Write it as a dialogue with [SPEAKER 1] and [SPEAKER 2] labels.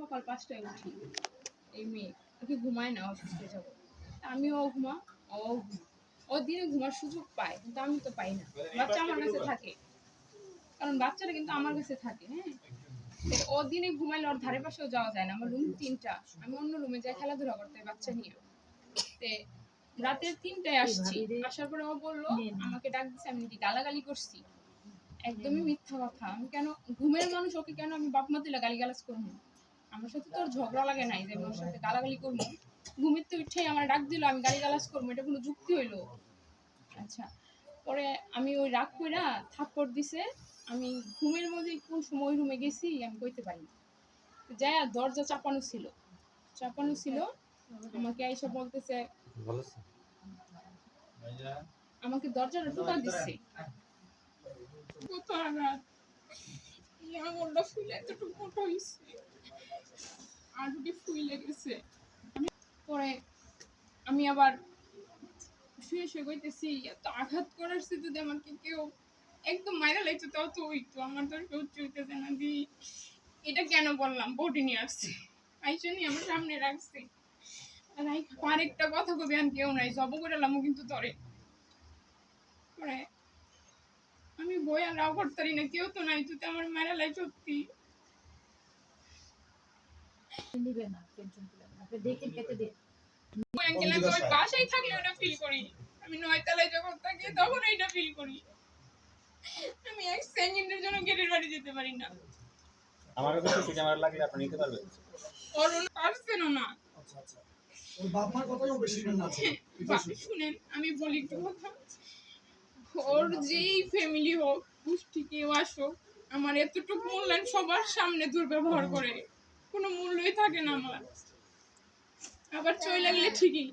[SPEAKER 1] সকাল 5টায় উঠি, এই মেয়ে ওকে ঘুমায় না, অসুস্থ যাবো, আমিও ঘুমা, ও ও দিনে ঘুমার সুযোগ পায়, কিন্তু আমি তো পাই না। বাচ্চা আমার কাছে থাকে, কারণ বাচ্চারা কিন্তু আমার কাছে থাকে। হ্যাঁ, ও দিনে ঘুমাইলে ওর ধারে পাশেও যাওয়া যায় না। আমার রুম 3টা, আমি অন্য রুমে যাই খেলাধুলা করতে বাচ্চা নিয়ে। রাতের 3টায় আসছি, আসার পরে ও বললো আমাকে ডাক দিচ্ছে, আমি নাকি গালাগালি করছি। একদমই মিথ্যা কথা। আমি কেন, ঘুমের মানুষ, ওকে কেন আমি বাপ মা তুলে গালিগালাজ করবো? আমার সাথে তো ওর ঝগড়া লাগে নাই যে আমি ওর সাথে গালাগালি করবো। ঘুমের তো উঠে আমার ডাক দিল, আমি গালিগালাজ করবো, এটা কোনো যুক্তি হইলো? আচ্ছা, পরে আমি ওই রাগ কইরা থাপ্পড় দিছে। আমি ঘুমের মধ্যে কোন সময় ওই রুমে গেছি আমি কইতে পারি না। যাই, দরজা চাপানো ছিল, আমাকে এসে বলতেছে, আমাকে দরজাটা টোকা দিচ্ছে। কত আঘাত, আঙুলটা ফুলে এতটুকু মোটা হয়েছে, আঙুলটি ফুলে গেছে। পরে আমি আবার শুয়ে শুয়ে কইতেছি, এত আঘাত করার যদি আমাকে কেউ একদম মাইরা লাইতো তাও তো হইতো, আমার তো কেউ চলতেছে না। দি এটা কেন বললাম, বডি নিয়ে আসছে, আইসা নিয়ে আমার সামনে রাখছে, আর আরেকটা কথা কবি আর কেউ নাই, জব করলাম কিন্তু তরে। পরে আমি বই আর রাও করতারি না, কেউ তো নাই, তুই তো আমার মাইরা লাই সত্যি।
[SPEAKER 2] নিবে না, টেনশন করে না, আপনি দেখেন কেটে দিন।
[SPEAKER 1] আমি ওই বাসায় থাকলে ওটা ফিল করি, আমি 9 তলায় যখন থাকি তখন এইটা ফিল করি। আমি এক সেকেন্ডের জন্য গেটের বাড়ি যেতে পারি না।
[SPEAKER 3] আমার কাছে সিসি ক্যামেরা লাগলে আপনি নিতে পারবেন।
[SPEAKER 1] ওর পারছেনও না।
[SPEAKER 4] আচ্ছা আচ্ছা, ওর বাপ মার কথাও বেশি না আছে।
[SPEAKER 1] শুনেন, আমি বলি একটু কথা। ওর যেই ফ্যামিলি হোক, গোষ্ঠী কেউ আসুক, আমার এতটুকু মূল্যায়ন সবার সামনে দুর্ব্যবহার করে কোনো মূল্যই থাকে না আমার। আবার চই লাগলে ঠিকই